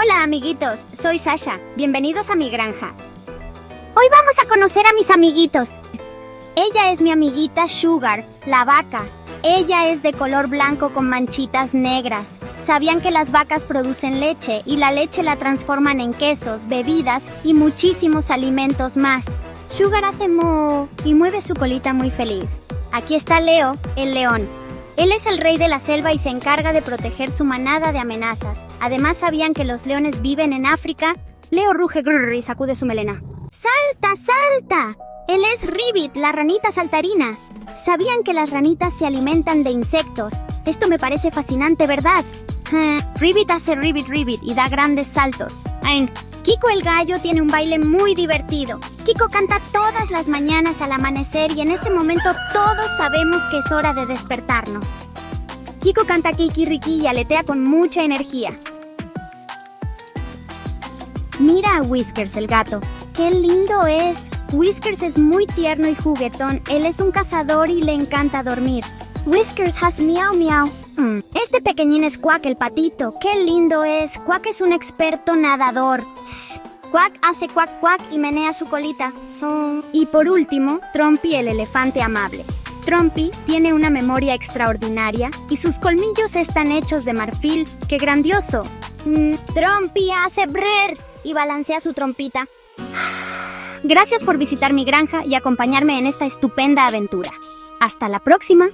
Hola amiguitos, soy Sasha, bienvenidos a mi granja. Hoy vamos a conocer a mis amiguitos. Ella es mi amiguita Sugar, la vaca. Ella es de color blanco con manchitas negras. ¿Sabían que las vacas producen leche y la leche la transforman en quesos, bebidas y muchísimos alimentos más? Sugar hace moo y mueve su colita muy feliz. Aquí está Leo, el león. Él es el rey de la selva y se encarga de proteger su manada de amenazas. Además, ¿sabían que los leones viven en África? Leo ruge grrr y sacude su melena. ¡Salta, salta! Él es Ribbit, la ranita saltarina. ¿Sabían que las ranitas se alimentan de insectos? Esto me parece fascinante, ¿verdad? Ribbit hace ribbit y da grandes saltos. Kiko el gallo tiene un baile muy divertido. Kiko canta todas las mañanas al amanecer y en ese momento todos sabemos que es hora de despertarnos. Kiko canta kikiriki y aletea con mucha energía. Mira a Whiskers el gato. ¡Qué lindo es! Whiskers es muy tierno y juguetón. Él es un cazador y le encanta dormir. Whiskers has miau miau. Este pequeñín es Quack el patito. ¡Qué lindo es! Quack es un experto nadador. Quack hace cuac cuac y menea su colita. Y por último, Trompy el elefante amable. Trompy tiene una memoria extraordinaria y sus colmillos están hechos de marfil. ¡Qué grandioso! Trompy hace brrr y balancea su trompita. Gracias por visitar mi granja y acompañarme en esta estupenda aventura. ¡Hasta la próxima!